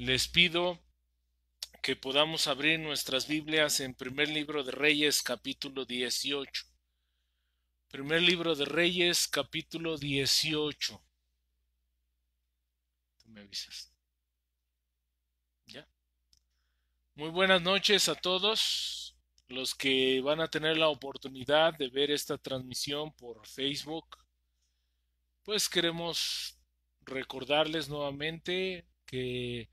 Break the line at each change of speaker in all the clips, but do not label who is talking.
Les pido que podamos abrir nuestras Biblias en Primer Libro de Reyes, capítulo 18. Primer Libro de Reyes, capítulo 18. Tú me avisas. ¿Ya? Muy buenas noches a todos los que van a tener la oportunidad de ver esta transmisión por Facebook. Pues queremos recordarles nuevamente que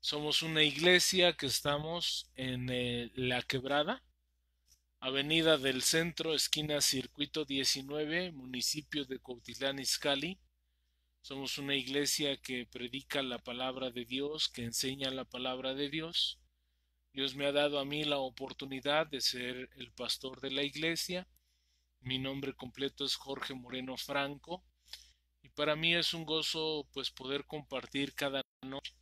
somos una iglesia que estamos en La Quebrada, Avenida del Centro, esquina Circuito 19, municipio de Cuautitlán Izcalli. Somos una iglesia que predica la palabra de Dios, que enseña la palabra de Dios. Dios me ha dado a mí la oportunidad de ser el pastor de la iglesia. Mi nombre completo es Jorge Moreno Franco y para mí es un gozo pues poder compartir cada noche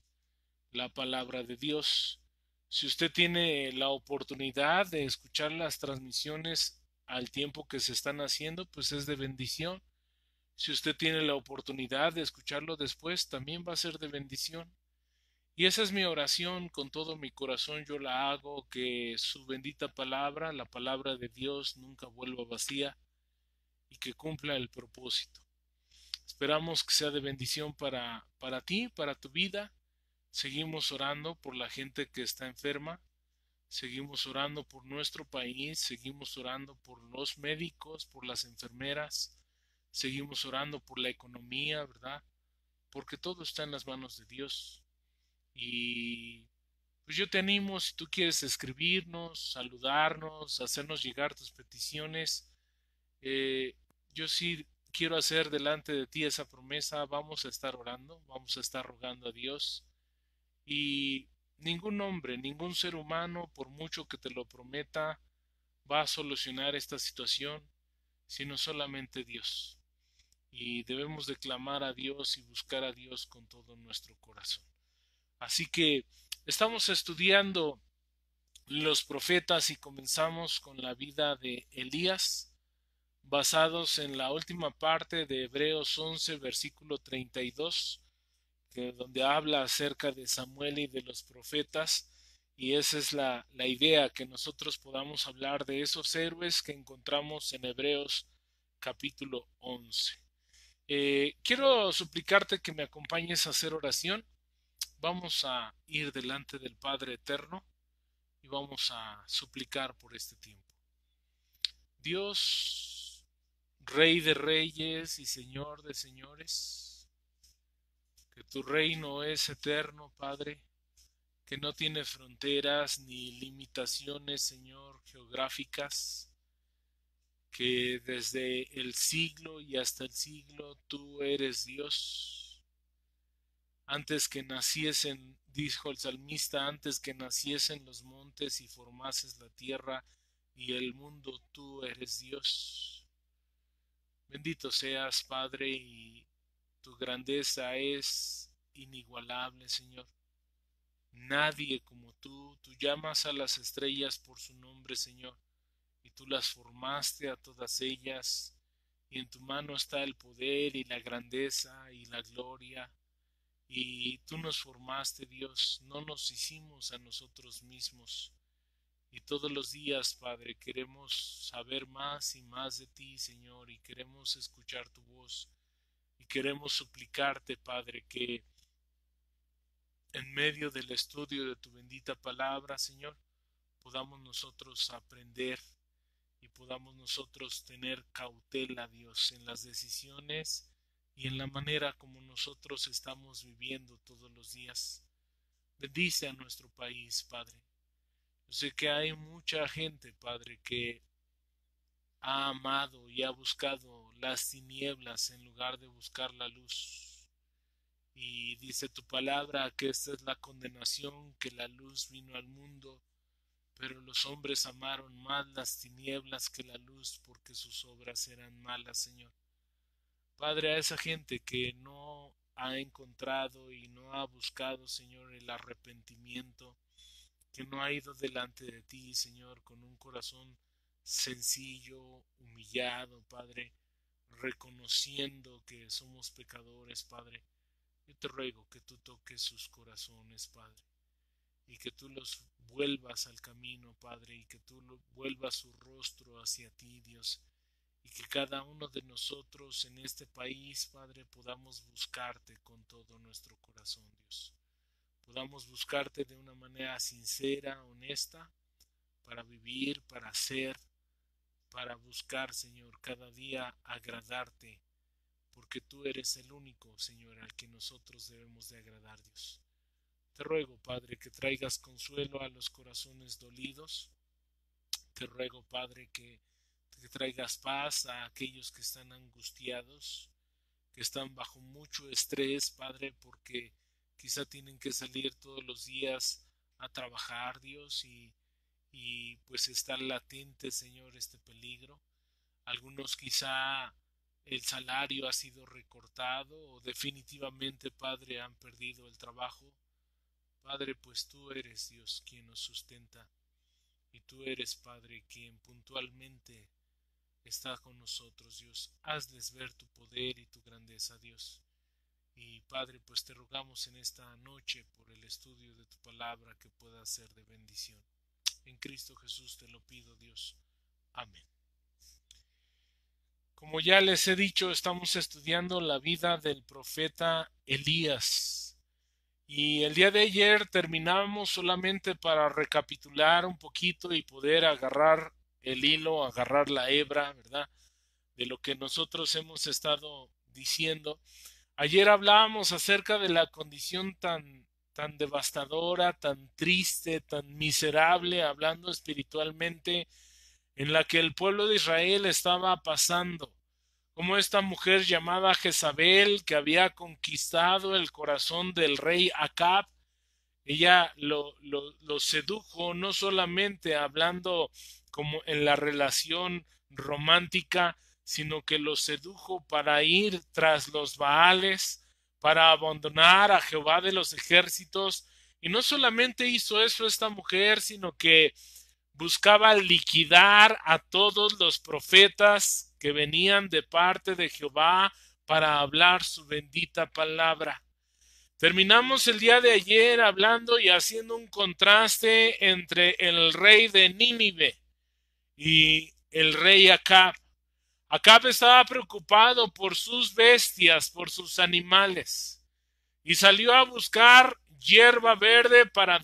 la palabra de Dios. Si usted tiene la oportunidad de escuchar las transmisiones al tiempo que se están haciendo, pues es de bendición. Si usted tiene la oportunidad de escucharlo después, también va a ser de bendición. Y esa es mi oración, con todo mi corazón yo la hago, que su bendita palabra, la palabra de Dios, nunca vuelva vacía y que cumpla el propósito. Esperamos que sea de bendición para ti, para tu vida. Seguimos orando por la gente que está enferma, seguimos orando por nuestro país, seguimos orando por los médicos, por las enfermeras, seguimos orando por la economía, ¿verdad? Porque todo está en las manos de Dios. Y pues yo te animo, si tú quieres escribirnos, saludarnos, hacernos llegar tus peticiones, eh, yo sí quiero hacer delante de ti esa promesa. Vamos a estar orando, vamos a estar rogando a Dios y ningún hombre, ningún ser humano, por mucho que te lo prometa, va a solucionar esta situación, sino solamente Dios. Y debemos de clamar a Dios y buscar a Dios con todo nuestro corazón. Así que estamos estudiando los profetas y comenzamos con la vida de Elías, basados en la última parte de Hebreos 11, versículo 32, donde habla acerca de Samuel y de los profetas, y esa es la idea, que nosotros podamos hablar de esos héroes que encontramos en Hebreos capítulo 11. Quiero suplicarte que me acompañes a hacer oración. Vamos a ir delante del Padre Eterno y vamos a suplicar por este tiempo. Dios, Rey de reyes y Señor de señores, que tu reino es eterno, Padre, que no tiene fronteras ni limitaciones, Señor, geográficas, que desde el siglo y hasta el siglo tú eres Dios. Antes que naciesen, dijo el salmista, antes que naciesen los montes y formases la tierra y el mundo, tú eres Dios. Bendito seas, Padre, y tu grandeza es inigualable, Señor. Nadie como tú llamas a las estrellas por su nombre, Señor, y tú las formaste a todas ellas, y en tu mano está el poder y la grandeza y la gloria, y tú nos formaste, Dios, no nos hicimos a nosotros mismos, y todos los días, Padre, queremos saber más y más de ti, Señor, y queremos escuchar tu voz, y queremos suplicarte, Padre, que en medio del estudio de tu bendita palabra, Señor, podamos nosotros aprender y podamos nosotros tener cautela, Dios, en las decisiones y en la manera como nosotros estamos viviendo todos los días. Bendice a nuestro país, Padre. Yo sé que hay mucha gente, Padre, que ha amado y ha buscado las tinieblas en lugar de buscar la luz. Y dice tu palabra que esta es la condenación, que la luz vino al mundo, pero los hombres amaron más las tinieblas que la luz, porque sus obras eran malas, Señor. Padre, a esa gente que no ha encontrado y no ha buscado, Señor, el arrepentimiento, que no ha ido delante de ti, Señor, con un corazón sencillo, humillado, Padre, reconociendo que somos pecadores, Padre. Yo te ruego que tú toques sus corazones, Padre, y que tú los vuelvas al camino, Padre, y que tú vuelvas su rostro hacia ti, Dios, y que cada uno de nosotros en este país, Padre, podamos buscarte con todo nuestro corazón, Dios. Podamos buscarte de una manera sincera, honesta, para vivir, para hacer, para buscar, Señor, cada día agradarte, porque tú eres el único, Señor, al que nosotros debemos de agradar, Dios. Te ruego, Padre, que traigas consuelo a los corazones dolidos. Te ruego, Padre, que traigas paz a aquellos que están angustiados, que están bajo mucho estrés, Padre, porque quizá tienen que salir todos los días a trabajar, Dios, y pues está latente, Señor, este peligro. Algunos quizá el salario ha sido recortado o definitivamente, Padre, han perdido el trabajo. Padre, pues tú eres Dios quien nos sustenta y tú eres, Padre, quien puntualmente está con nosotros, Dios. Hazles ver tu poder y tu grandeza, Dios. Y Padre, pues te rogamos en esta noche por el estudio de tu palabra que pueda ser de bendición. En Cristo Jesús te lo pido, Dios. Amén. Como ya les he dicho, estamos estudiando la vida del profeta Elías. Y el día de ayer terminamos solamente para recapitular un poquito y poder agarrar el hilo, agarrar la hebra, ¿verdad? De lo que nosotros hemos estado diciendo. Ayer hablábamos acerca de la condición tan devastadora, tan triste, tan miserable, hablando espiritualmente, en la que el pueblo de Israel estaba pasando, como esta mujer llamada Jezabel, que había conquistado el corazón del rey Acab, ella lo sedujo, no solamente hablando como en la relación romántica, sino que lo sedujo para ir tras los Baales, para abandonar a Jehová de los ejércitos. Y no solamente hizo eso esta mujer, sino que buscaba liquidar a todos los profetas que venían de parte de Jehová para hablar su bendita palabra. Terminamos el día de ayer hablando y haciendo un contraste entre el rey de Nínive y el rey Acab. Acab estaba preocupado por sus bestias, por sus animales, y salió a buscar hierba verde para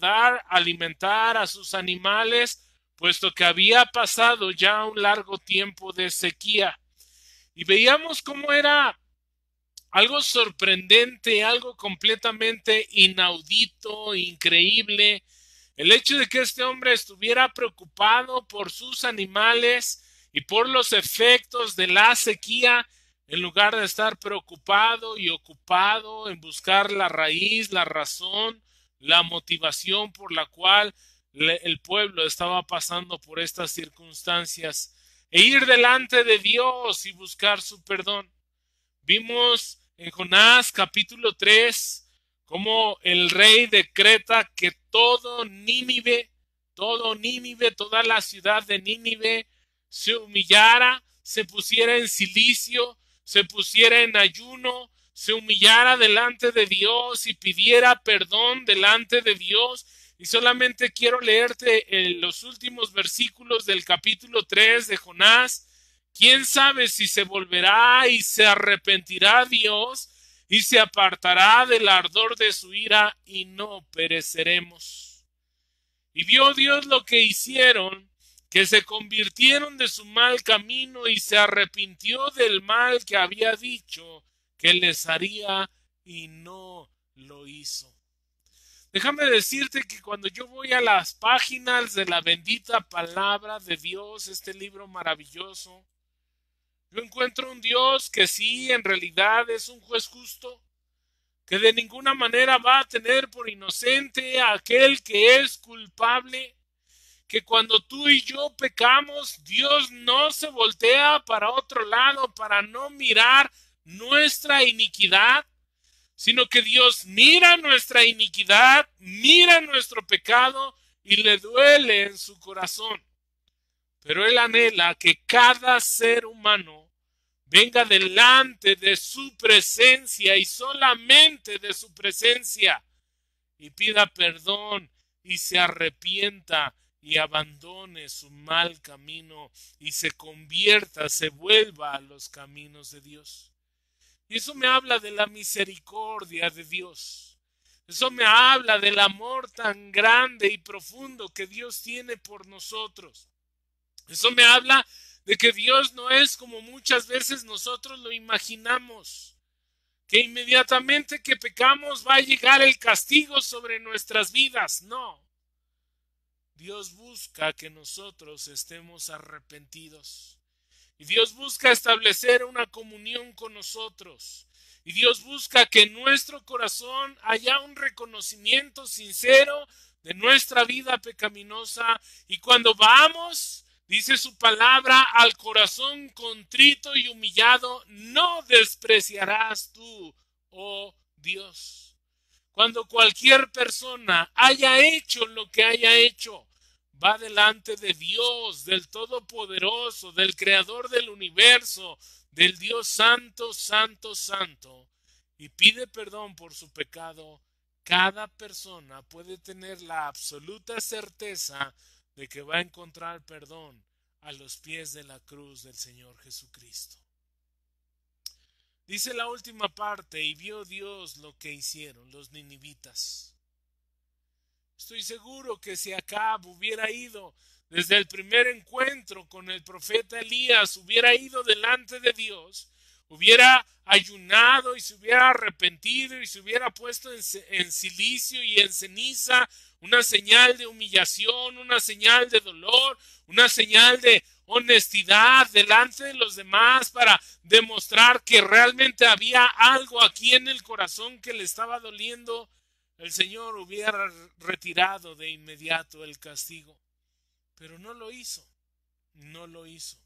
alimentar a sus animales, puesto que había pasado ya un largo tiempo de sequía. Y veíamos cómo era algo sorprendente, algo completamente inaudito, increíble, el hecho de que este hombre estuviera preocupado por sus animales y por los efectos de la sequía, en lugar de estar preocupado y ocupado en buscar la raíz, la razón, la motivación por la cual el pueblo estaba pasando por estas circunstancias, e ir delante de Dios y buscar su perdón. Vimos en Jonás capítulo 3 cómo el rey decreta que todo Nínive, toda la ciudad de Nínive se humillara, se pusiera en cilicio, se pusiera en ayuno, se humillara delante de Dios y pidiera perdón delante de Dios. Y solamente quiero leerte los últimos versículos del capítulo 3 de Jonás. ¿Quién sabe si se volverá y se arrepentirá Dios y se apartará del ardor de su ira y no pereceremos? Y vio Dios lo que hicieron, que se convirtieron de su mal camino y se arrepintió del mal que había dicho que les haría y no lo hizo. Déjame decirte que cuando yo voy a las páginas de la bendita palabra de Dios, este libro maravilloso, yo encuentro un Dios que sí, en realidad es un juez justo, que de ninguna manera va a tener por inocente a aquel que es culpable, que cuando tú y yo pecamos, Dios no se voltea para otro lado para no mirar nuestra iniquidad, sino que Dios mira nuestra iniquidad, mira nuestro pecado y le duele en su corazón. Pero Él anhela que cada ser humano venga delante de su presencia y solamente de su presencia y pida perdón y se arrepienta y abandone su mal camino y se convierta, se vuelva a los caminos de Dios. Y eso me habla de la misericordia de Dios. Eso me habla del amor tan grande y profundo que Dios tiene por nosotros. Eso me habla de que Dios no es como muchas veces nosotros lo imaginamos, que inmediatamente que pecamos va a llegar el castigo sobre nuestras vidas. No. Dios busca que nosotros estemos arrepentidos. Y Dios busca establecer una comunión con nosotros. Y Dios busca que en nuestro corazón haya un reconocimiento sincero de nuestra vida pecaminosa. Y cuando vamos, dice su palabra, al corazón contrito y humillado, no despreciarás tú, oh Dios. Cuando cualquier persona haya hecho lo que haya hecho, va delante de Dios, del Todopoderoso, del Creador del universo, del Dios Santo, Santo, Santo, y pide perdón por su pecado, cada persona puede tener la absoluta certeza de que va a encontrar perdón a los pies de la cruz del Señor Jesucristo. Dice la última parte, y vio Dios lo que hicieron los ninivitas. Estoy seguro que si Acab hubiera ido desde el primer encuentro con el profeta Elías, hubiera ido delante de Dios, hubiera ayunado y se hubiera arrepentido y se hubiera puesto en silicio y en ceniza, una señal de humillación, una señal de dolor, una señal de honestidad delante de los demás para demostrar que realmente había algo aquí en el corazón que le estaba doliendo, el Señor hubiera retirado de inmediato el castigo. Pero no lo hizo, no lo hizo.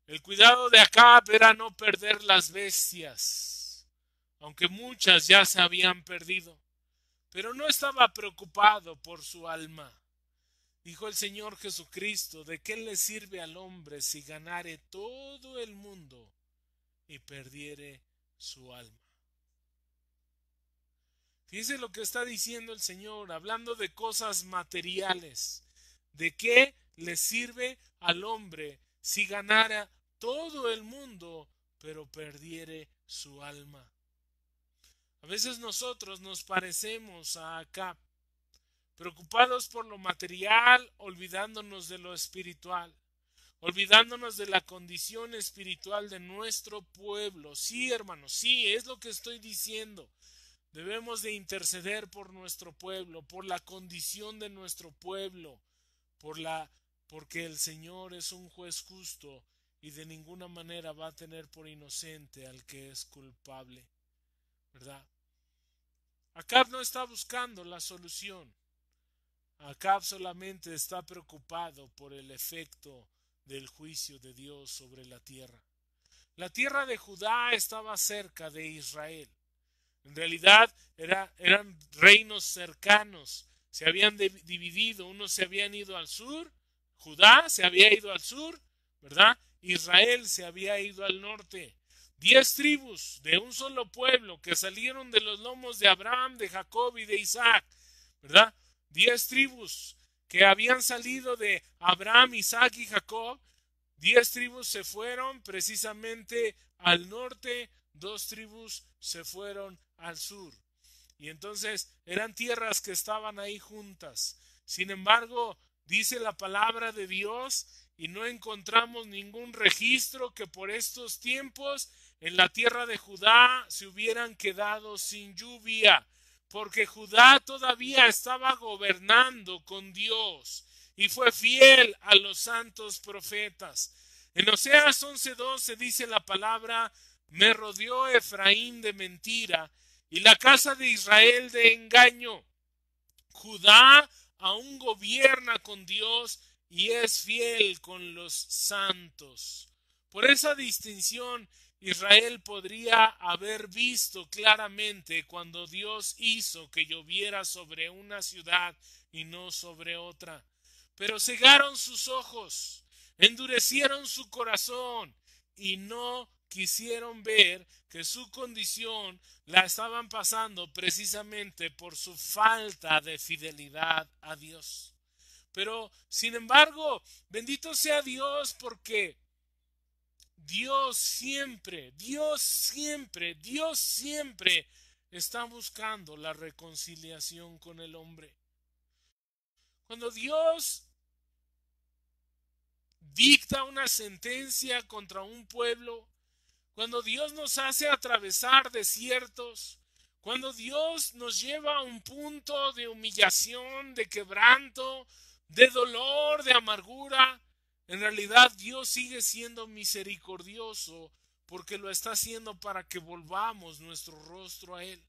El cuidado de Acab era no perder las bestias, aunque muchas ya se habían perdido. Pero no estaba preocupado por su alma. Dijo el Señor Jesucristo, ¿de qué le sirve al hombre si ganare todo el mundo y perdiere su alma? Fíjese lo que está diciendo el Señor, hablando de cosas materiales. ¿De qué le sirve al hombre si ganara todo el mundo, pero perdiere su alma? A veces nosotros nos parecemos a Acab, preocupados por lo material, olvidándonos de lo espiritual, olvidándonos de la condición espiritual de nuestro pueblo. Sí, hermanos, sí, es lo que estoy diciendo. Debemos de interceder por nuestro pueblo, por la condición de nuestro pueblo, porque el Señor es un juez justo y de ninguna manera va a tener por inocente al que es culpable, ¿verdad? Acab no está buscando la solución. Acab solamente está preocupado por el efecto del juicio de Dios sobre la tierra. La tierra de Judá estaba cerca de Israel. En realidad eran reinos cercanos, se habían dividido, unos se habían ido al sur, Judá se había ido al sur, ¿verdad? Israel se había ido al norte. 10 tribus de un solo pueblo que salieron de los lomos de Abraham, de Jacob y de Isaac, ¿verdad? 10 tribus que habían salido de Abraham, Isaac y Jacob. 10 tribus se fueron precisamente al norte, 2 tribus se fueron al sur. Y entonces eran tierras que estaban ahí juntas. Sin embargo, dice la palabra de Dios y no encontramos ningún registro que por estos tiempos en la tierra de Judá se hubieran quedado sin lluvia, porque Judá todavía estaba gobernando con Dios y fue fiel a los santos profetas. En Oseas 11:12 dice la palabra: me rodeó Efraín de mentira y la casa de Israel de engaño. Judá aún gobierna con Dios y es fiel con los santos. Por esa distinción, Israel podría haber visto claramente cuando Dios hizo que lloviera sobre una ciudad y no sobre otra. Pero cegaron sus ojos, endurecieron su corazón y no quisieron ver que su condición la estaban pasando precisamente por su falta de fidelidad a Dios. Pero, sin embargo, bendito sea Dios porque Dios siempre está buscando la reconciliación con el hombre. Cuando Dios dicta una sentencia contra un pueblo, cuando Dios nos hace atravesar desiertos, cuando Dios nos lleva a un punto de humillación, de quebranto, de dolor, de amargura, en realidad Dios sigue siendo misericordioso porque lo está haciendo para que volvamos nuestro rostro a Él,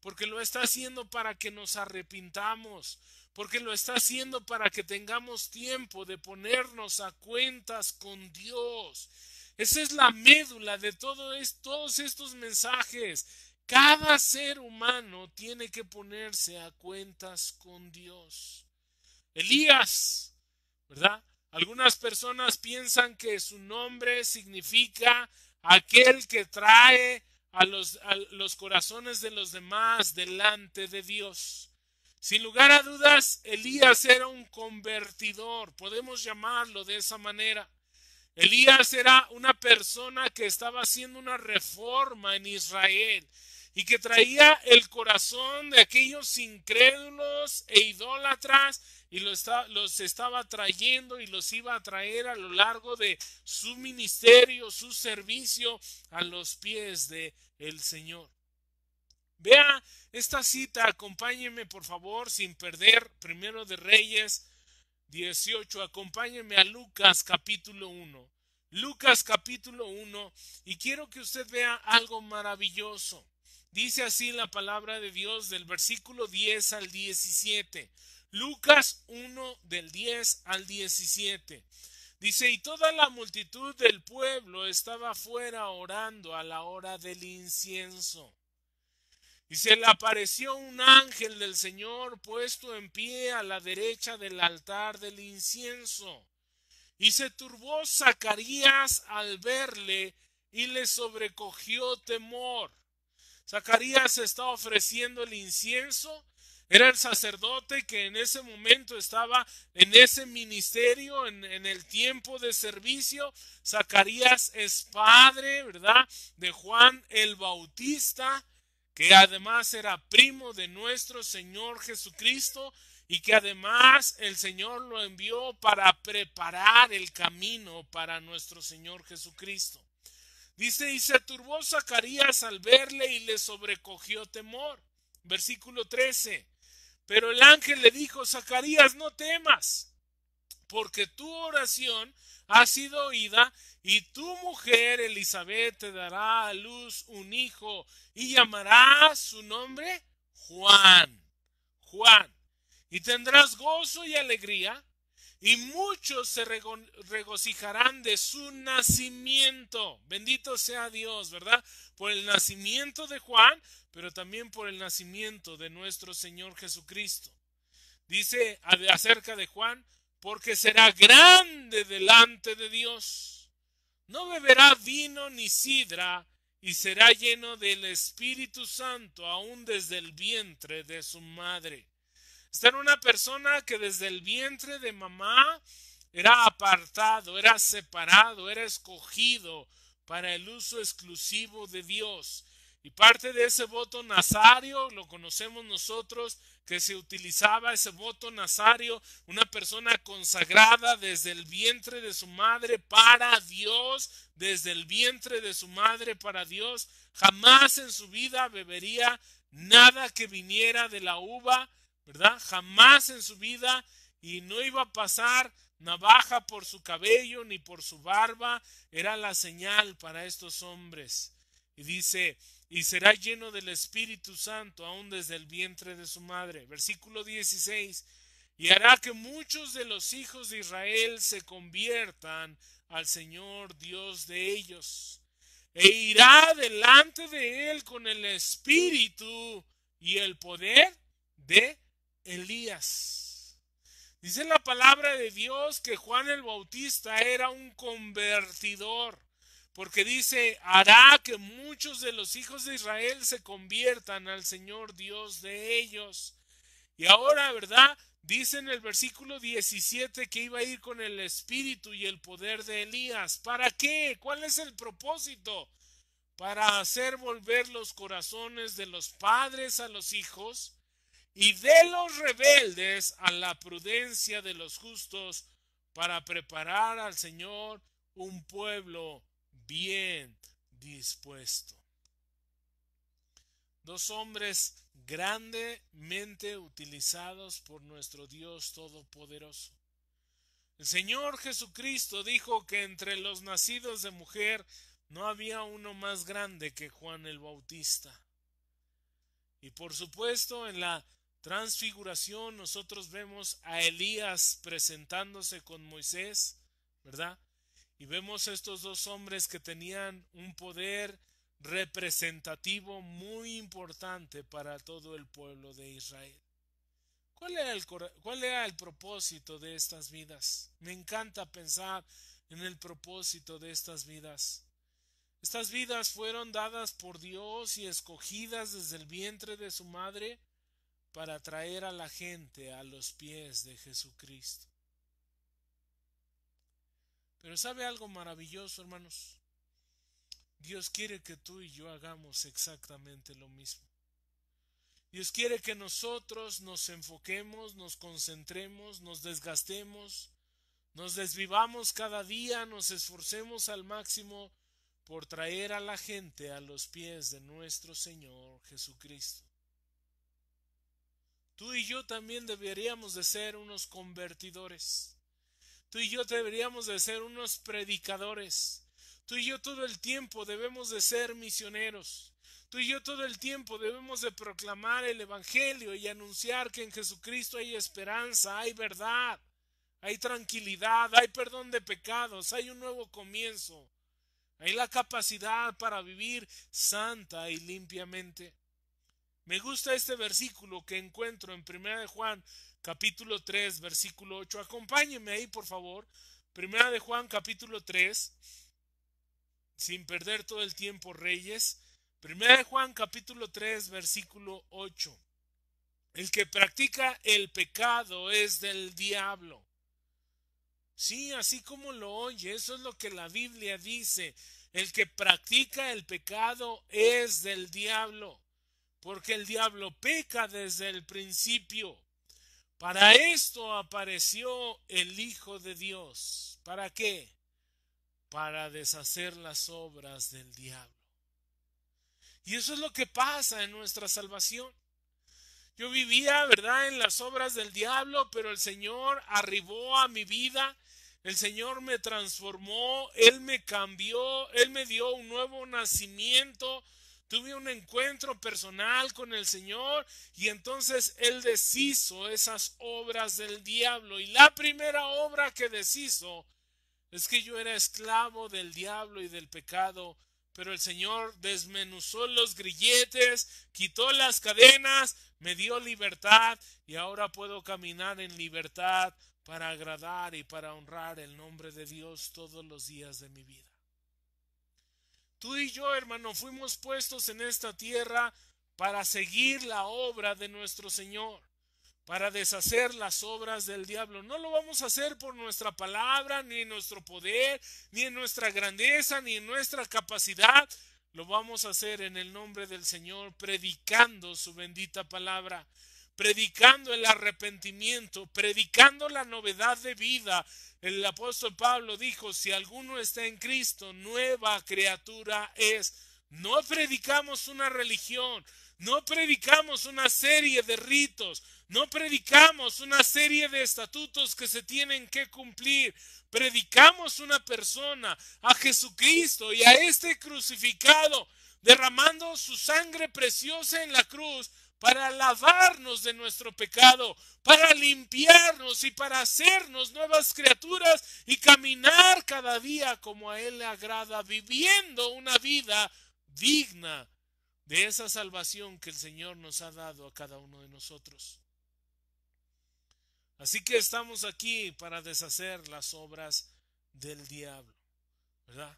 porque lo está haciendo para que nos arrepintamos, porque lo está haciendo para que tengamos tiempo de ponernos a cuentas con Dios. Esa es la médula de todos estos mensajes. Cada ser humano tiene que ponerse a cuentas con Dios. Elías, ¿verdad? Algunas personas piensan que su nombre significa aquel que trae a los corazones de los demás delante de Dios. Sin lugar a dudas, Elías era un convertidor, podemos llamarlo de esa manera. Elías era una persona que estaba haciendo una reforma en Israel y que traía el corazón de aquellos incrédulos e idólatras y los estaba trayendo y los iba a traer a lo largo de su ministerio, su servicio a los pies de el Señor. Vea esta cita, acompáñenme por favor sin perder Primero de Reyes 18, acompáñenme a Lucas capítulo 1. Lucas capítulo 1, y quiero que usted vea algo maravilloso. Dice así la palabra de Dios del versículo 10 al 17. Lucas 1 del 10 al 17. Dice, y toda la multitud del pueblo estaba afuera orando a la hora del incienso. Y se le apareció un ángel del Señor puesto en pie a la derecha del altar del incienso. Y se turbó Zacarías al verle y le sobrecogió temor. Zacarías está ofreciendo el incienso. Era el sacerdote que en ese momento estaba en ese ministerio, en el tiempo de servicio. Zacarías es padre, ¿verdad?, de Juan el Bautista, que además era primo de nuestro Señor Jesucristo y que además el Señor lo envió para preparar el camino para nuestro Señor Jesucristo. Dice, y se turbó Zacarías al verle y le sobrecogió temor. Versículo 13. Pero el ángel le dijo, Zacarías, no temas, porque tu oración ha sido oída y tu mujer Elizabeth te dará a luz un hijo y llamará su nombre Juan. Juan. Y tendrás gozo y alegría y muchos se regocijarán de su nacimiento. Bendito sea Dios, ¿verdad? Por el nacimiento de Juan, pero también por el nacimiento de nuestro Señor Jesucristo. Dice acerca de Juan, porque será grande delante de Dios. No beberá vino ni sidra, y será lleno del Espíritu Santo aún desde el vientre de su madre. Esta era una persona que desde el vientre de mamá era apartado, era separado, era escogido para el uso exclusivo de Dios. Y parte de ese voto nazario, lo conocemos nosotros, que se utilizaba ese voto nazario, una persona consagrada desde el vientre de su madre para Dios, desde el vientre de su madre para Dios, jamás en su vida bebería nada que viniera de la uva, ¿verdad? Jamás en su vida, y no iba a pasar navaja por su cabello ni por su barba, era la señal para estos hombres. Y dice, y será lleno del Espíritu Santo aún desde el vientre de su madre. Versículo 16, y hará que muchos de los hijos de Israel se conviertan al Señor Dios de ellos, e irá delante de él con el Espíritu y el poder de Elías. Dice la palabra de Dios que Juan el Bautista era un convertidor, porque dice, hará que muchos de los hijos de Israel se conviertan al Señor Dios de ellos. Y ahora, ¿verdad? Dice en el versículo 17 que iba a ir con el espíritu y el poder de Elías. ¿Para qué? ¿Cuál es el propósito? Para hacer volver los corazones de los padres a los hijos y de los rebeldes a la prudencia de los justos, para preparar al Señor un pueblo bien dispuesto. Dos hombres grandemente utilizados por nuestro Dios Todopoderoso. El Señor Jesucristo dijo que entre los nacidos de mujer no había uno más grande que Juan el Bautista. Y por supuesto, en la transfiguración nosotros vemos a Elías presentándose con Moisés, ¿verdad? Y vemos estos dos hombres que tenían un poder representativo muy importante para todo el pueblo de Israel. ¿Cuál era el propósito de estas vidas? Me encanta pensar en el propósito de estas vidas. Estas vidas fueron dadas por Dios y escogidas desde el vientre de su madre para traer a la gente a los pies de Jesucristo. Pero ¿sabe algo maravilloso, hermanos? Dios quiere que tú y yo hagamos exactamente lo mismo. Dios quiere que nosotros nos enfoquemos, nos concentremos, nos desgastemos, nos desvivamos cada día, nos esforcemos al máximo por traer a la gente a los pies de nuestro Señor Jesucristo. Tú y yo también deberíamos de ser unos convertidores. Tú y yo deberíamos de ser unos predicadores. Tú y yo todo el tiempo debemos de ser misioneros. Tú y yo todo el tiempo debemos de proclamar el Evangelio y anunciar que en Jesucristo hay esperanza, hay verdad, hay tranquilidad, hay perdón de pecados, hay un nuevo comienzo. Hay la capacidad para vivir santa y limpiamente. Me gusta este versículo que encuentro en 1 de Juan capítulo 3 versículo 8. Acompáñenme ahí por favor. 1 de Juan capítulo 3, sin perder todo el tiempo, Reyes. 1 de Juan capítulo 3 versículo 8. El que practica el pecado es del diablo. Sí, así como lo oye, eso es lo que la Biblia dice. El que practica el pecado es del diablo, porque el diablo peca desde el principio. Para esto apareció el Hijo de Dios. ¿Para qué? Para deshacer las obras del diablo. Y eso es lo que pasa en nuestra salvación. Yo vivía, ¿verdad?, en las obras del diablo, pero el Señor arribó a mi vida. El Señor me transformó, Él me cambió, Él me dio un nuevo nacimiento. Tuve un encuentro personal con el Señor y entonces Él deshizo esas obras del diablo. Y la primera obra que deshizo es que yo era esclavo del diablo y del pecado, pero el Señor desmenuzó los grilletes, quitó las cadenas, me dio libertad y ahora puedo caminar en libertad para agradar y para honrar el nombre de Dios todos los días de mi vida. Tú y yo, hermano, fuimos puestos en esta tierra para seguir la obra de nuestro Señor, para deshacer las obras del diablo. No lo vamos a hacer por nuestra palabra, ni en nuestro poder, ni en nuestra grandeza, ni en nuestra capacidad. Lo vamos a hacer en el nombre del Señor, predicando su bendita palabra, predicando el arrepentimiento, predicando la novedad de vida. El apóstol Pablo dijo, si alguno está en Cristo, nueva criatura es. No predicamos una religión, no predicamos una serie de ritos, no predicamos una serie de estatutos que se tienen que cumplir. Predicamos una persona, a Jesucristo y a este crucificado, derramando su sangre preciosa en la cruz para lavarnos de nuestro pecado, para limpiarnos y para hacernos nuevas criaturas y caminar cada día como a Él le agrada, viviendo una vida digna de esa salvación que el Señor nos ha dado a cada uno de nosotros. Así que estamos aquí para deshacer las obras del diablo, ¿verdad?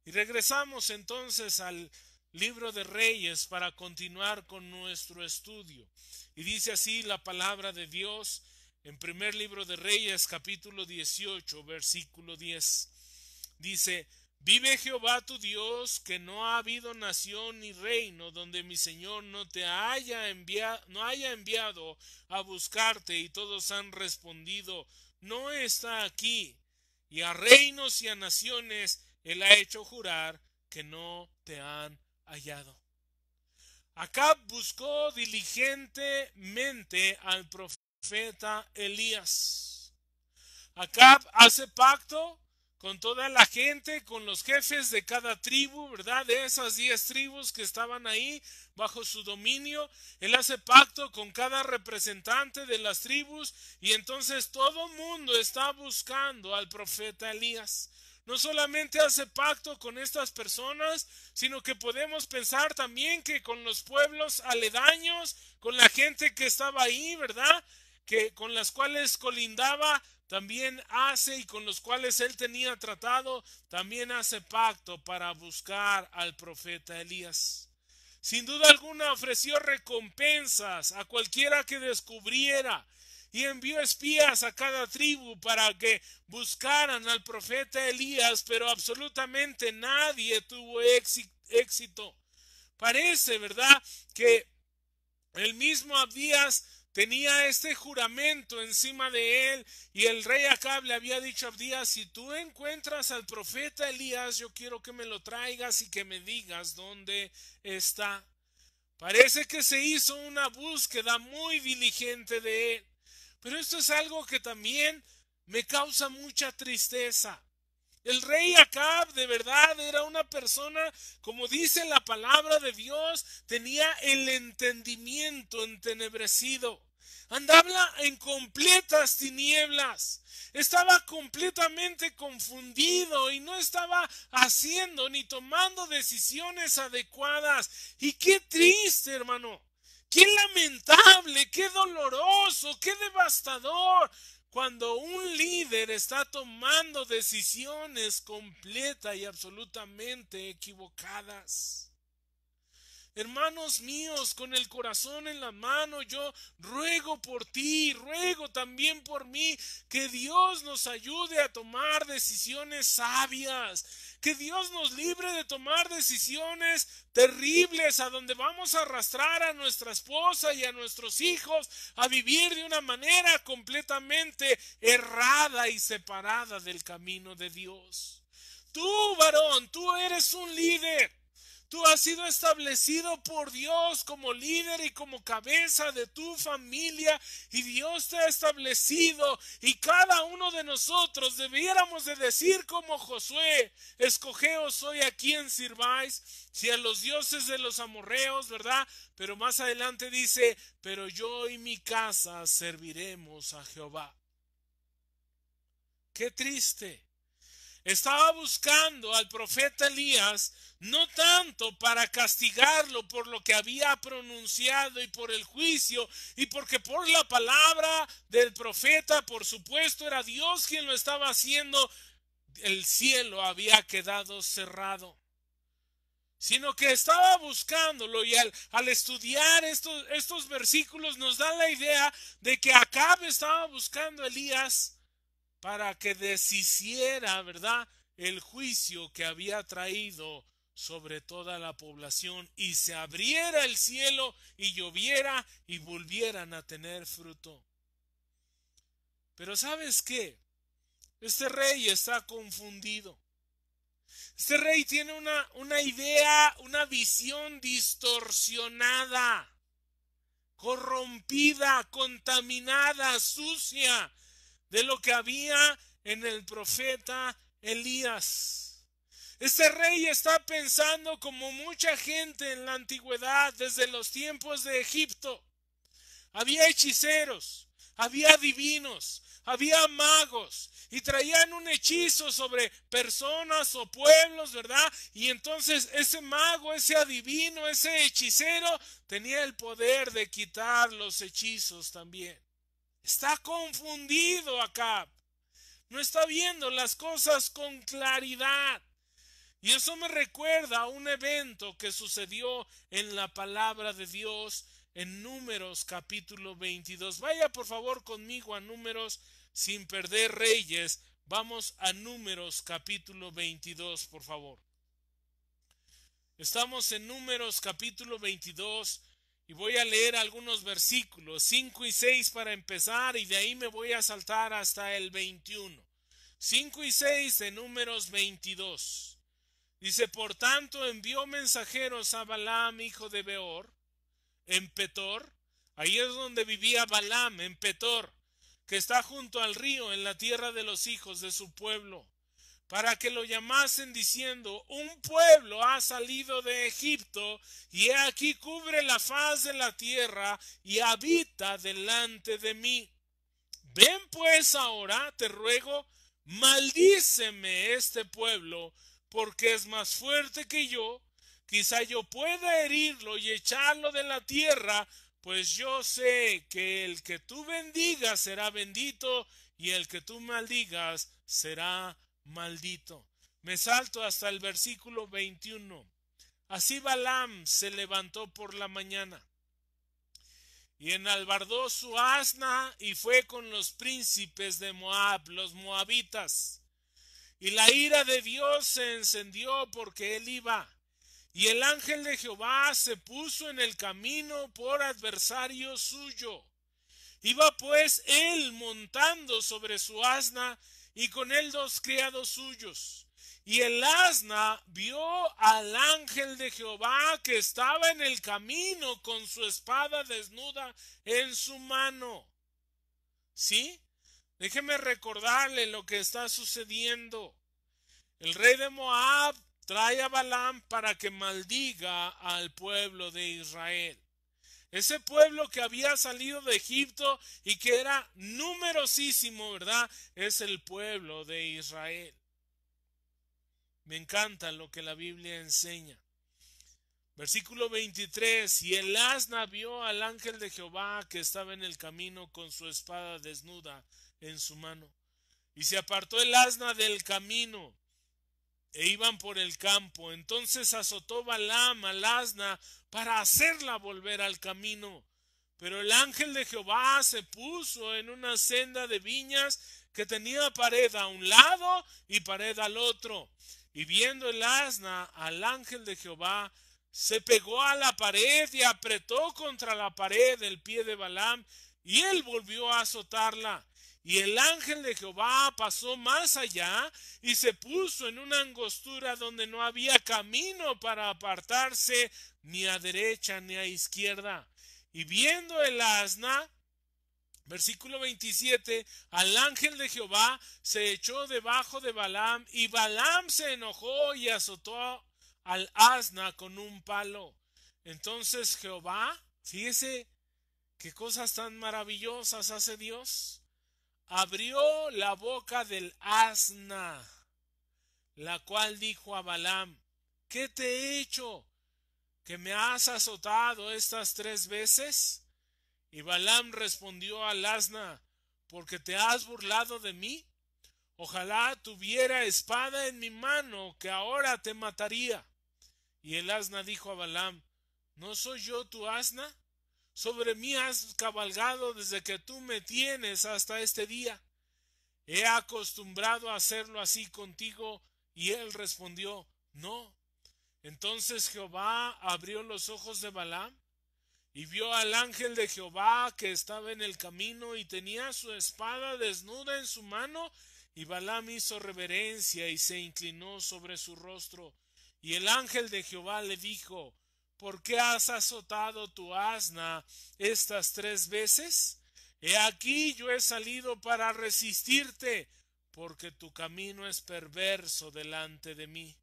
Y regresamos entonces al libro de Reyes para continuar con nuestro estudio. Y dice así la palabra de Dios en primer libro de Reyes, capítulo 18, versículo 10. Dice: vive Jehová tu Dios, que no ha habido nación ni reino donde mi Señor no te haya enviado a buscarte, y todos han respondido: no está aquí. Y a reinos y a naciones él ha hecho jurar que no te han hallado. Acab buscó diligentemente al profeta Elías. Acab hace pacto con toda la gente, con los jefes de cada tribu, ¿verdad? De esas 10 tribus que estaban ahí bajo su dominio. Él hace pacto con cada representante de las tribus, y entonces todo mundo está buscando al profeta Elías. No solamente hace pacto con estas personas, sino que podemos pensar también que con los pueblos aledaños, con la gente que estaba ahí, ¿verdad? Que con las cuales colindaba, también hace, y con los cuales él tenía tratado, también hace pacto para buscar al profeta Elías. Sin duda alguna ofreció recompensas a cualquiera que descubriera, y envió espías a cada tribu para que buscaran al profeta Elías, pero absolutamente nadie tuvo éxito. Parece, ¿verdad?, que el mismo Abdías tenía este juramento encima de él, y el rey Acab le había dicho a Abdías: si tú encuentras al profeta Elías, yo quiero que me lo traigas y que me digas dónde está. Parece que se hizo una búsqueda muy diligente de él, pero esto es algo que también me causa mucha tristeza. El rey Acab de verdad era una persona, como dice la palabra de Dios, tenía el entendimiento entenebrecido. Andaba en completas tinieblas. Estaba completamente confundido y no estaba haciendo ni tomando decisiones adecuadas. Y qué triste, hermano. Qué lamentable, qué doloroso, qué devastador cuando un líder está tomando decisiones completa y absolutamente equivocadas. Hermanos míos, con el corazón en la mano, yo ruego por ti, ruego también por mí, que Dios nos ayude a tomar decisiones sabias, que Dios nos libre de tomar decisiones terribles a donde vamos a arrastrar a nuestra esposa y a nuestros hijos a vivir de una manera completamente errada y separada del camino de Dios. Tú, varón, tú eres un líder. Tú has sido establecido por Dios como líder y como cabeza de tu familia, y Dios te ha establecido, y cada uno de nosotros debiéramos de decir como Josué: escogeos hoy a quién sirváis, si a los dioses de los amorreos, ¿verdad? Pero más adelante dice: pero yo y mi casa serviremos a Jehová. Qué triste. Estaba buscando al profeta Elías no tanto para castigarlo por lo que había pronunciado y por el juicio, y porque por la palabra del profeta, por supuesto, era Dios quien lo estaba haciendo, el cielo había quedado cerrado, sino que estaba buscándolo. Y al estudiar estos versículos nos da la idea de que Acab estaba buscando a Elías para que deshiciera, ¿verdad?, el juicio que había traído sobre toda la población, y se abriera el cielo y lloviera y volvieran a tener fruto. Pero ¿sabes qué? Este rey está confundido. Este rey tiene una idea, una visión distorsionada, corrompida, contaminada, sucia, de lo que había en el profeta Elías. Este rey está pensando como mucha gente en la antigüedad, desde los tiempos de Egipto. Había hechiceros, había adivinos, había magos, y traían un hechizo sobre personas o pueblos, ¿verdad? Y entonces ese mago, ese adivino, ese hechicero tenía el poder de quitar los hechizos también. Está confundido Acab. No está viendo las cosas con claridad. Y eso me recuerda a un evento que sucedió en la palabra de Dios en Números capítulo 22. Vaya por favor conmigo a Números sin perder Reyes. Vamos a Números capítulo 22, por favor. Estamos en Números capítulo 22 y voy a leer algunos versículos, 5 y 6 para empezar, y de ahí me voy a saltar hasta el 21. 5 y 6 de Números 22. Dice: por tanto envió mensajeros a Balaam, hijo de Beor, en Petor. Ahí es donde vivía Balaam, en Petor, que está junto al río, en la tierra de los hijos de su pueblo, para que lo llamasen diciendo: un pueblo ha salido de Egipto, y he aquí cubre la faz de la tierra, y habita delante de mí. Ven pues ahora, te ruego, maldíceme este pueblo, porque es más fuerte que yo. Quizá yo pueda herirlo y echarlo de la tierra, pues yo sé que el que tú bendigas será bendito, y el que tú maldigas será maldito. Me salto hasta el versículo 21. Así Balaam se levantó por la mañana y enalbardó su asna y fue con los príncipes de Moab, los moabitas. Y la ira de Dios se encendió porque él iba. Y el ángel de Jehová se puso en el camino por adversario suyo. Iba pues él montando sobre su asna, y con él dos criados suyos. Y el asna vio al ángel de Jehová que estaba en el camino con su espada desnuda en su mano. ¿Sí? Déjeme recordarle lo que está sucediendo. El rey de Moab trae a Balaam para que maldiga al pueblo de Israel. Ese pueblo que había salido de Egipto y que era numerosísimo, ¿verdad? Es el pueblo de Israel. Me encanta lo que la Biblia enseña. Versículo 23. Y el asna vio al ángel de Jehová que estaba en el camino con su espada desnuda en su mano. Y se apartó el asna del camino e iban por el campo. Entonces azotó Balaam al asna para hacerla volver al camino. Pero el ángel de Jehová se puso en una senda de viñas que tenía pared a un lado y pared al otro. Y viendo el asna al ángel de Jehová, se pegó a la pared y apretó contra la pared el pie de Balaam, y él volvió a azotarla. Y el ángel de Jehová pasó más allá y se puso en una angostura donde no había camino para apartarse ni a derecha ni a izquierda. Y viendo el asna, versículo 27, al ángel de Jehová se echó debajo de Balaam, y Balaam se enojó y azotó al asna con un palo. Entonces Jehová, fíjese qué cosas tan maravillosas hace Dios, abrió la boca del asna, la cual dijo a Balaam: ¿qué te he hecho, que me has azotado estas 3 veces? Y Balaam respondió al asna: ¿porque te has burlado de mí? Ojalá tuviera espada en mi mano, que ahora te mataría. Y el asna dijo a Balaam: ¿no soy yo tu asna? Sobre mí has cabalgado desde que tú me tienes hasta este día. He acostumbrado a hacerlo así contigo. Y él respondió: no. Entonces Jehová abrió los ojos de Balaam, y vio al ángel de Jehová que estaba en el camino y tenía su espada desnuda en su mano. Y Balaam hizo reverencia y se inclinó sobre su rostro. Y el ángel de Jehová le dijo: ¿por qué has azotado tu asna estas 3 veces? He aquí yo he salido para resistirte, porque tu camino es perverso delante de mí.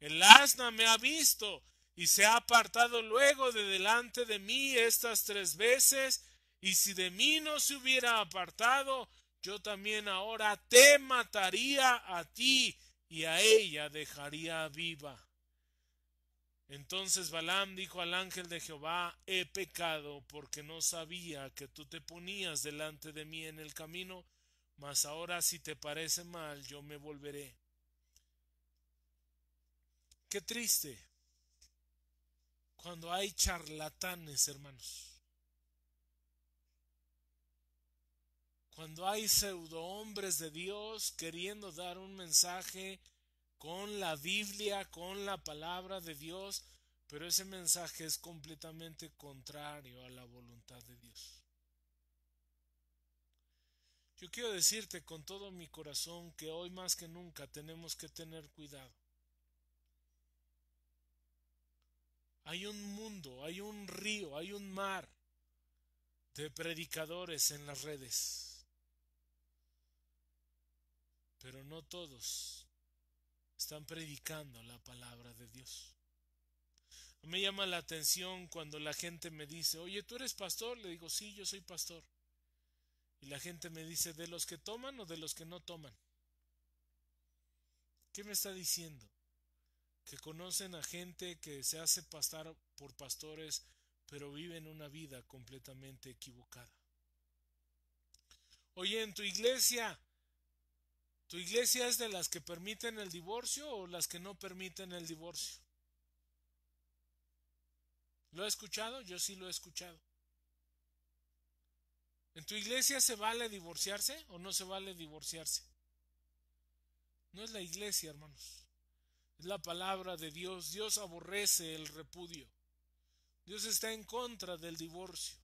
El asna me ha visto y se ha apartado luego de delante de mí estas 3 veces, y si de mí no se hubiera apartado, yo también ahora te mataría a ti, y a ella dejaría viva. Entonces Balaam dijo al ángel de Jehová: he pecado, porque no sabía que tú te ponías delante de mí en el camino, mas ahora si te parece mal, yo me volveré. Qué triste cuando hay charlatanes, hermanos. Cuando hay pseudo hombres de Dios queriendo dar un mensaje con la Biblia, con la palabra de Dios, pero ese mensaje es completamente contrario a la voluntad de Dios. Yo quiero decirte con todo mi corazón que hoy más que nunca tenemos que tener cuidado. Hay un mundo, hay un río, hay un mar de predicadores en las redes, pero no todos están predicando la palabra de Dios. Me llama la atención cuando la gente me dice, oye, ¿tú eres pastor? Le digo, sí, yo soy pastor. Y la gente me dice, ¿de los que toman o de los que no toman? ¿Qué me está diciendo? Que conocen a gente que se hace pasar por pastores, pero viven una vida completamente equivocada. Oye, en ¿tu iglesia es de las que permiten el divorcio o las que no permiten el divorcio? ¿Lo he escuchado? Yo sí lo he escuchado. ¿En tu iglesia se vale divorciarse o no se vale divorciarse? No es la iglesia, hermanos. Es la palabra de Dios. Dios aborrece el repudio. Dios está en contra del divorcio.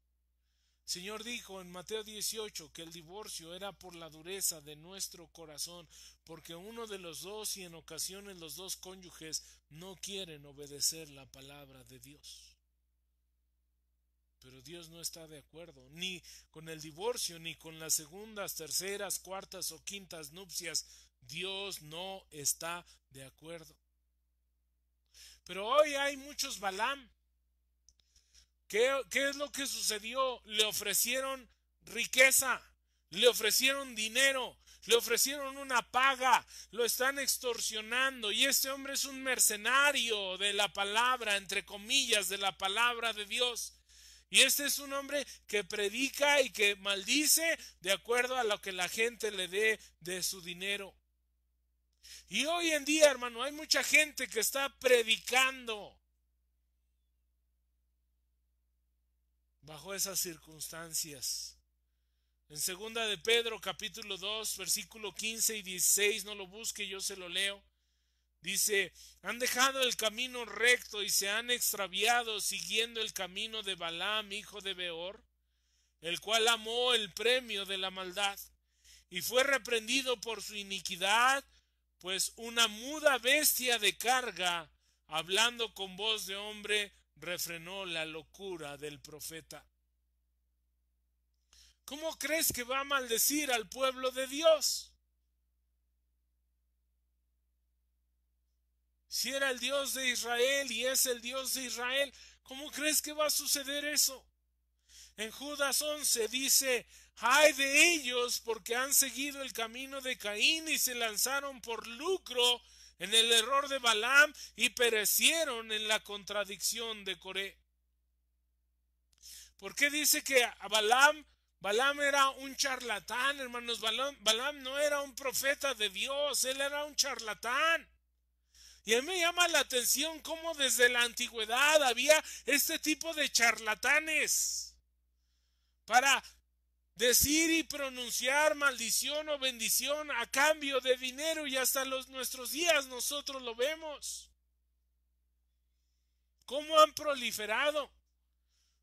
El Señor dijo en Mateo 18 que el divorcio era por la dureza de nuestro corazón, porque uno de los dos y en ocasiones los dos cónyuges no quieren obedecer la palabra de Dios. Pero Dios no está de acuerdo ni con el divorcio, ni con las segundas, terceras, cuartas o quintas nupcias. Dios no está de acuerdo. Pero hoy hay muchos Balaam. ¿Qué es lo que sucedió? Le ofrecieron riqueza, le ofrecieron dinero, le ofrecieron una paga, lo están extorsionando y este hombre es un mercenario de la palabra, entre comillas, de la palabra de Dios. Y este es un hombre que predica y que maldice de acuerdo a lo que la gente le dé de su dinero. Y hoy en día, hermano, hay mucha gente que está predicando bajo esas circunstancias. En segunda de Pedro capítulo 2 versículo 15 y 16, no lo busque, yo se lo leo. Dice, han dejado el camino recto y se han extraviado siguiendo el camino de Balaam, hijo de Beor, el cual amó el premio de la maldad y fue reprendido por su iniquidad, pues una muda bestia de carga, hablando con voz de hombre, refrenó la locura del profeta. ¿Cómo crees que va a maldecir al pueblo de Dios? Si era el Dios de Israel y es el Dios de Israel, ¿cómo crees que va a suceder eso? En Judas 11 dice, ay de ellos porque han seguido el camino de Caín y se lanzaron por lucro en el error de Balaam y perecieron en la contradicción de Coré. ¿Por qué dice que a Balaam era un charlatán, hermanos? Balaam no era un profeta de Dios, él era un charlatán. Y a mí me llama la atención cómo desde la antigüedad había este tipo de charlatanes para decir y pronunciar maldición o bendición a cambio de dinero, y hasta nuestros días nosotros lo vemos. ¿Cómo han proliferado?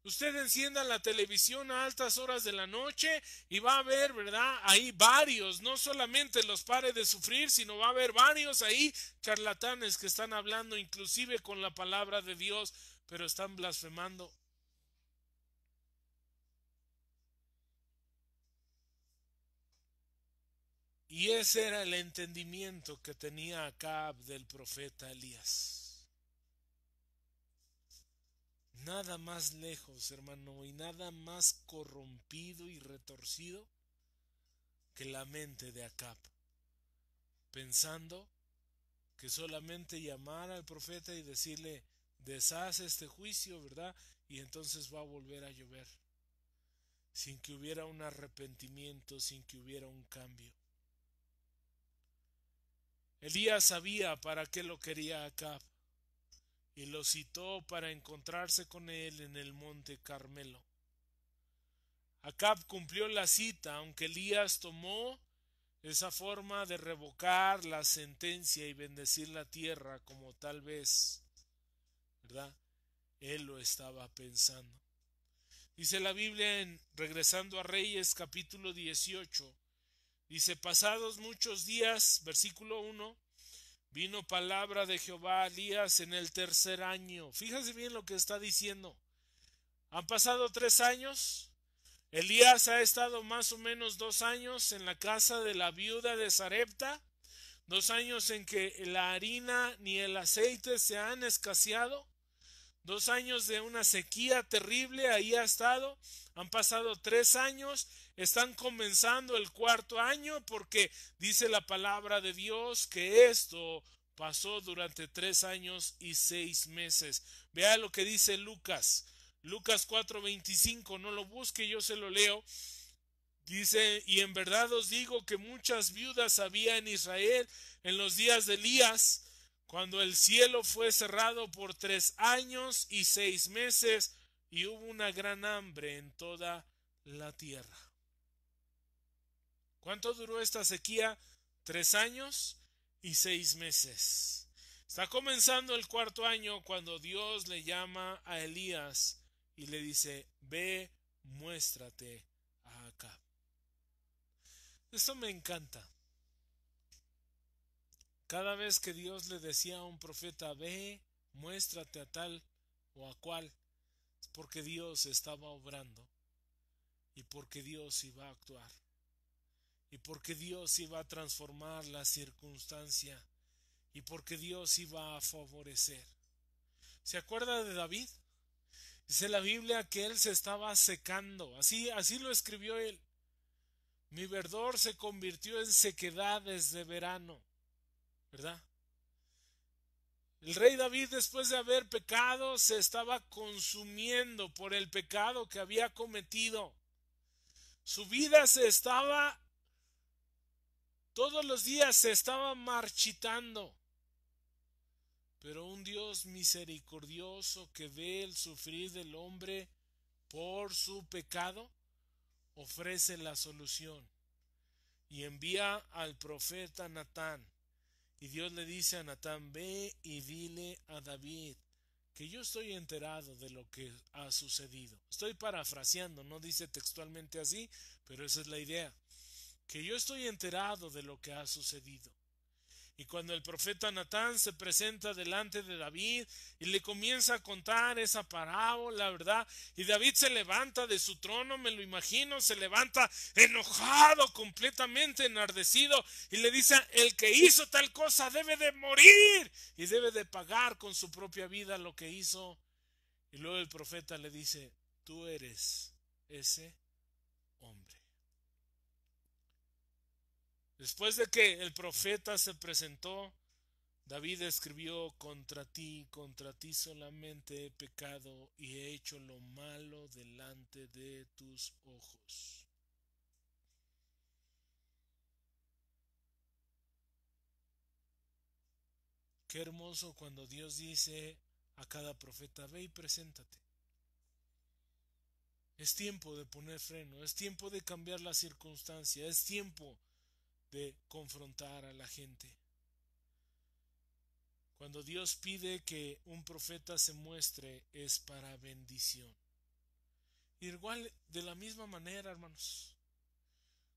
Usted encienda la televisión a altas horas de la noche y va a ver, ¿verdad? Ahí varios, no solamente los pare de sufrir, sino va a haber varios ahí charlatanes que están hablando inclusive con la palabra de Dios, pero están blasfemando. Y ese era el entendimiento que tenía Acab del profeta Elías. Nada más lejos, hermano, y nada más corrompido y retorcido que la mente de Acab, pensando que solamente llamar al profeta y decirle, deshaz este juicio, ¿verdad? Y entonces va a volver a llover, sin que hubiera un arrepentimiento, sin que hubiera un cambio. Elías sabía para qué lo quería Acab. y lo citó para encontrarse con él en el monte Carmelo. Acab cumplió la cita, aunque Elías tomó esa forma de revocar la sentencia y bendecir la tierra como tal vez, ¿verdad? Él lo estaba pensando. Dice la Biblia en Regresando a Reyes capítulo 18, dice, pasados muchos días, versículo 1, vino palabra de Jehová a Elías en el tercer año. Fíjese bien lo que está diciendo. Han pasado 3 años. Elías ha estado más o menos 2 años en la casa de la viuda de Sarepta. 2 años en que la harina ni el aceite se han escaseado. 2 años de una sequía terrible, ahí ha estado. Han pasado 3 años, están comenzando el cuarto año porque dice la palabra de Dios que esto pasó durante 3 años y 6 meses. Vea lo que dice Lucas. Lucas 4:25, no lo busque, yo se lo leo. Dice, y en verdad os digo que muchas viudas había en Israel en los días de Elías, cuando el cielo fue cerrado por 3 años y 6 meses, y hubo una gran hambre en toda la tierra. ¿Cuánto duró esta sequía? 3 años y 6 meses. Está comenzando el cuarto año cuando Dios le llama a Elías y le dice, ve, muéstrate a Acab. Esto me encanta. Cada vez que Dios le decía a un profeta, ve, muéstrate a tal o a cual, es porque Dios estaba obrando y porque Dios iba a actuar y porque Dios iba a transformar la circunstancia y porque Dios iba a favorecer. ¿Se acuerda de David? Dice la Biblia que él se estaba secando, así lo escribió él. Mi verdor se convirtió en sequedades de verano, ¿verdad? El rey David, después de haber pecado, se estaba consumiendo por el pecado que había cometido. Su vida todos los días se estaba marchitando. Pero un Dios misericordioso que ve el sufrir del hombre por su pecado, ofrece la solución y envía al profeta Natán. Y Dios le dice a Natán, ve y dile a David que yo estoy enterado de lo que ha sucedido. Estoy parafraseando, no dice textualmente así, pero esa es la idea. Que yo estoy enterado de lo que ha sucedido. Y cuando el profeta Natán se presenta delante de David y le comienza a contar esa parábola, ¿verdad? Y David se levanta de su trono, me lo imagino, se levanta enojado, completamente enardecido, y le dice, el que hizo tal cosa debe de morir y debe de pagar con su propia vida lo que hizo. Y luego el profeta le dice, tú eres ese hombre. Después de que el profeta se presentó, David escribió, contra ti solamente he pecado y he hecho lo malo delante de tus ojos. Qué hermoso cuando Dios dice a cada profeta, ve y preséntate. Es tiempo de poner freno, es tiempo de cambiar la circunstancia, es tiempo de confrontar a la gente. Cuando Dios pide que un profeta se muestre, es para bendición. Igual, de la misma manera, hermanos,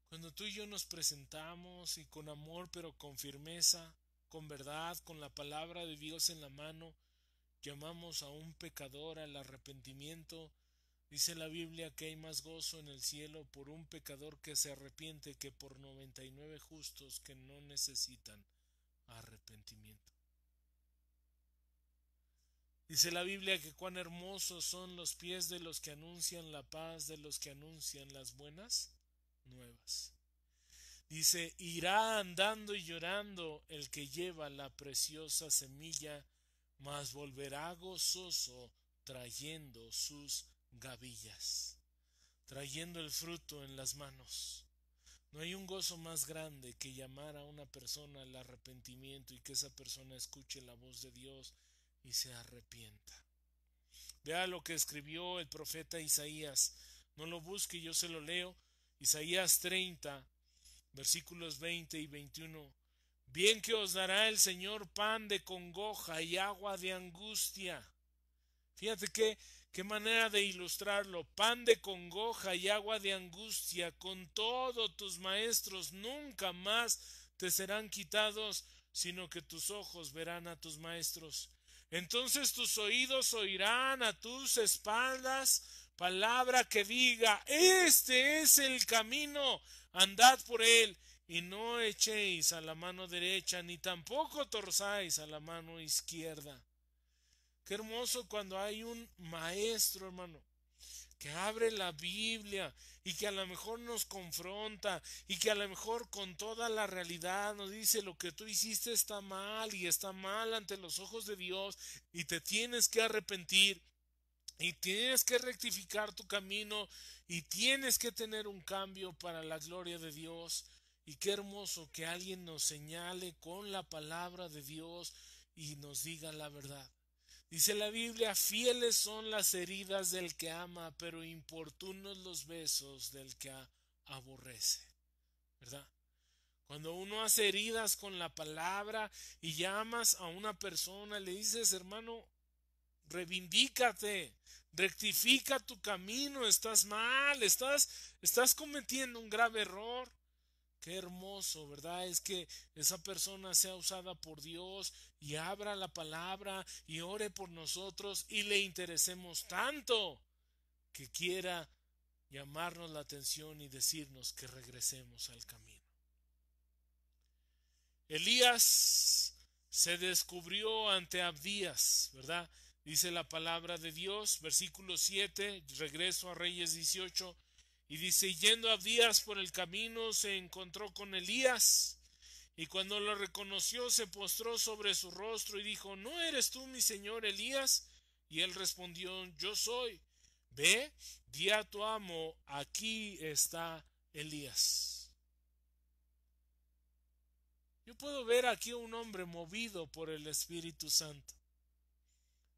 cuando tú y yo nos presentamos y con amor, pero con firmeza, con verdad, con la palabra de Dios en la mano, llamamos a un pecador al arrepentimiento, dice la Biblia que hay más gozo en el cielo por un pecador que se arrepiente que por 99 justos que no necesitan arrepentimiento. Dice la Biblia que cuán hermosos son los pies de los que anuncian la paz, de los que anuncian las buenas nuevas. Dice, irá andando y llorando el que lleva la preciosa semilla, mas volverá gozoso trayendo sus gavillas, trayendo el fruto en las manos. No hay un gozo más grande que llamar a una persona al arrepentimiento y que esa persona escuche la voz de Dios y se arrepienta. Vea lo que escribió el profeta Isaías. No lo busque, yo se lo leo. Isaías 30, versículos 20 y 21. Bien que os dará el Señor pan de congoja y agua de angustia. Fíjate qué manera de ilustrarlo. Pan de congoja y agua de angustia con todos tus maestros nunca más te serán quitados, sino que tus ojos verán a tus maestros. Entonces tus oídos oirán a tus espaldas palabra que diga, este es el camino, andad por él, y no echéis a la mano derecha, ni tampoco torzáis a la mano izquierda. Qué hermoso cuando hay un maestro, hermano, que abre la Biblia y que a lo mejor nos confronta y que a lo mejor con toda la realidad nos dice lo que tú hiciste está mal y está mal ante los ojos de Dios y te tienes que arrepentir y tienes que rectificar tu camino y tienes que tener un cambio para la gloria de Dios. Y qué hermoso que alguien nos señale con la palabra de Dios y nos diga la verdad. Dice la Biblia, fieles son las heridas del que ama, pero importunos los besos del que aborrece. ¿Verdad? Cuando uno hace heridas con la palabra y llamas a una persona, le dices, hermano, reivindícate, rectifica tu camino, estás mal, estás cometiendo un grave error. Qué hermoso, ¿verdad? Es que esa persona sea usada por Dios y abra la palabra y ore por nosotros y le interesemos tanto que quiera llamarnos la atención y decirnos que regresemos al camino. Elías se descubrió ante Abdías, ¿verdad? Dice la palabra de Dios, versículo 7, regreso a Reyes 18, y dice, yendo Abdías por el camino se encontró con Elías, y cuando lo reconoció se postró sobre su rostro y dijo, ¿no eres tú mi señor Elías? Y él respondió, yo soy. Ve, di a tu amo, aquí está Elías. Yo puedo ver aquí a un hombre movido por el Espíritu Santo.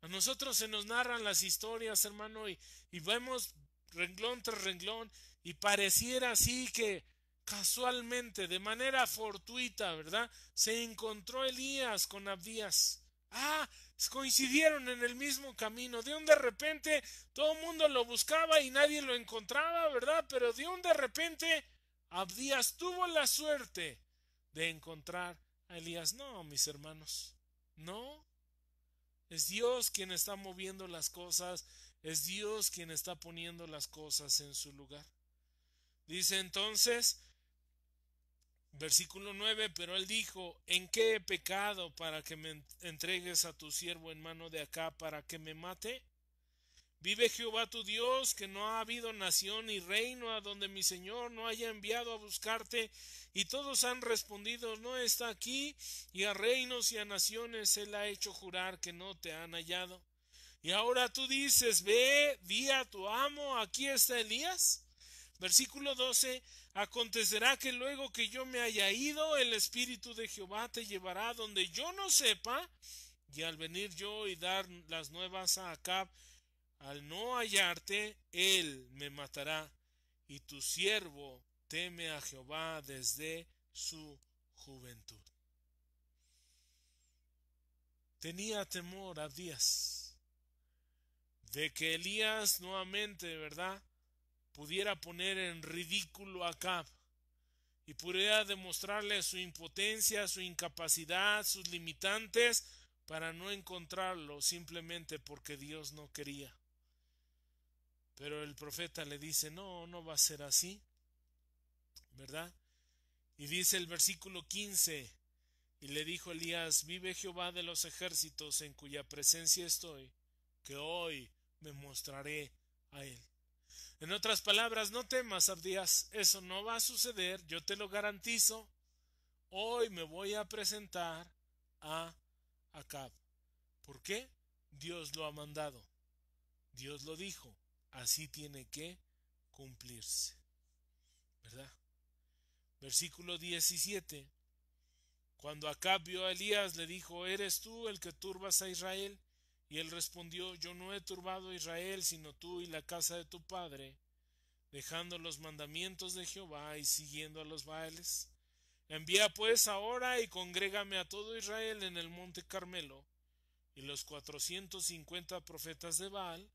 A nosotros se nos narran las historias, hermano, y vemos renglón tras renglón y pareciera así que casualmente, de manera fortuita, ¿verdad? Se encontró Elías con Abdías. Ah, coincidieron en el mismo camino. De un de repente todo el mundo lo buscaba y nadie lo encontraba, ¿verdad? Pero de un de repente Abdías tuvo la suerte de encontrar a Elías. No, mis hermanos, no. Es Dios quien está moviendo las cosas, es Dios quien está poniendo las cosas en su lugar. Dice entonces, versículo 9, pero él dijo, ¿en qué he pecado para que me entregues a tu siervo en mano de acá para que me mate? Vive Jehová tu Dios, que no ha habido nación ni reino a donde mi Señor no haya enviado a buscarte, y todos han respondido, no está aquí, y a reinos y a naciones él ha hecho jurar que no te han hallado. Y ahora tú dices, ve, di a tu amo, aquí está Elías. Versículo 12, acontecerá que luego que yo me haya ido, el Espíritu de Jehová te llevará donde yo no sepa, y al venir yo y dar las nuevas a Acab, al no hallarte, él me matará, y tu siervo teme a Jehová desde su juventud. Tenía temor Abdías de que Elías nuevamente, ¿verdad?, pudiera poner en ridículo a Acab y pudiera demostrarle su impotencia, su incapacidad, sus limitantes para no encontrarlo simplemente porque Dios no quería. Pero el profeta le dice, no, no va a ser así, ¿verdad? Y dice el versículo 15, y le dijo Elías, vive Jehová de los ejércitos en cuya presencia estoy, que hoy me mostraré a él. En otras palabras, no temas, Abdías, eso no va a suceder, yo te lo garantizo. Hoy me voy a presentar a Acab. ¿Por qué? Dios lo ha mandado. Dios lo dijo. Así tiene que cumplirse. ¿Verdad? Versículo 17. Cuando Acab vio a Elías, le dijo, ¿eres tú el que turbas a Israel? Y él respondió: yo no he turbado a Israel, sino tú y la casa de tu padre, dejando los mandamientos de Jehová y siguiendo a los Baales. Envía pues ahora y congrégame a todo Israel en el monte Carmelo, y los 450 profetas de Baal,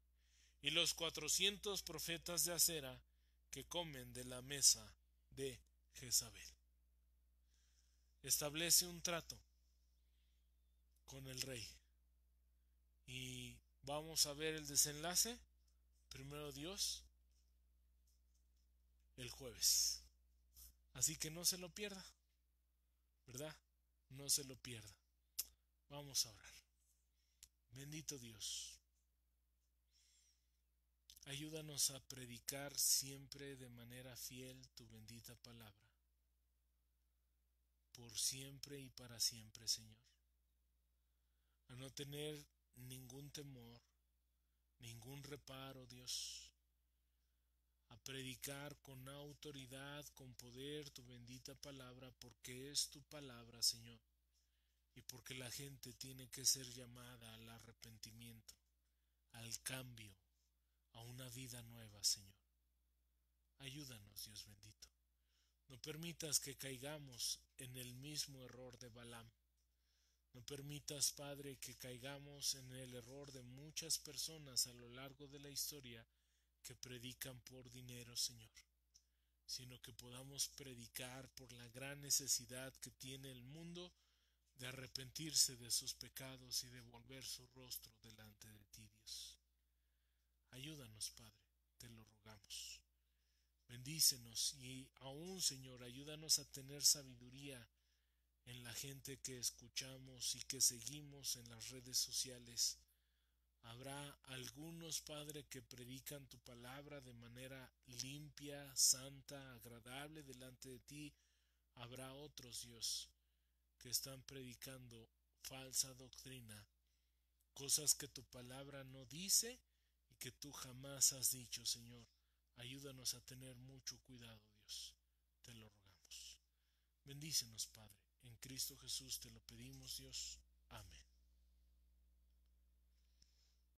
y los 400 profetas de Acera, que comen de la mesa de Jezabel. Establece un trato con el rey. Y vamos a ver el desenlace, primero Dios, el jueves. Así que no se lo pierda, ¿verdad? No se lo pierda. Vamos a orar. Bendito Dios, ayúdanos a predicar siempre de manera fiel tu bendita palabra, por siempre y para siempre, Señor. A no tener ningún temor, ningún reparo, Dios, a predicar con autoridad, con poder tu bendita palabra, porque es tu palabra, Señor, y porque la gente tiene que ser llamada al arrepentimiento, al cambio, a una vida nueva, Señor. Ayúdanos, Dios bendito. No permitas que caigamos en el mismo error de Balaam. No permitas, Padre, que caigamos en el error de muchas personas a lo largo de la historia que predican por dinero, Señor, sino que podamos predicar por la gran necesidad que tiene el mundo de arrepentirse de sus pecados y de volver su rostro delante de ti, Dios. Ayúdanos, Padre, te lo rogamos. Bendícenos y aún, Señor, ayúdanos a tener sabiduría en la gente que escuchamos y que seguimos en las redes sociales. Habrá algunos, Padre, que predican tu palabra de manera limpia, santa, agradable delante de ti. Habrá otros, Dios, que están predicando falsa doctrina, cosas que tu palabra no dice y que tú jamás has dicho, Señor. Ayúdanos a tener mucho cuidado, Dios. Te lo rogamos. Bendícenos, Padre. En Cristo Jesús te lo pedimos, Dios. Amén.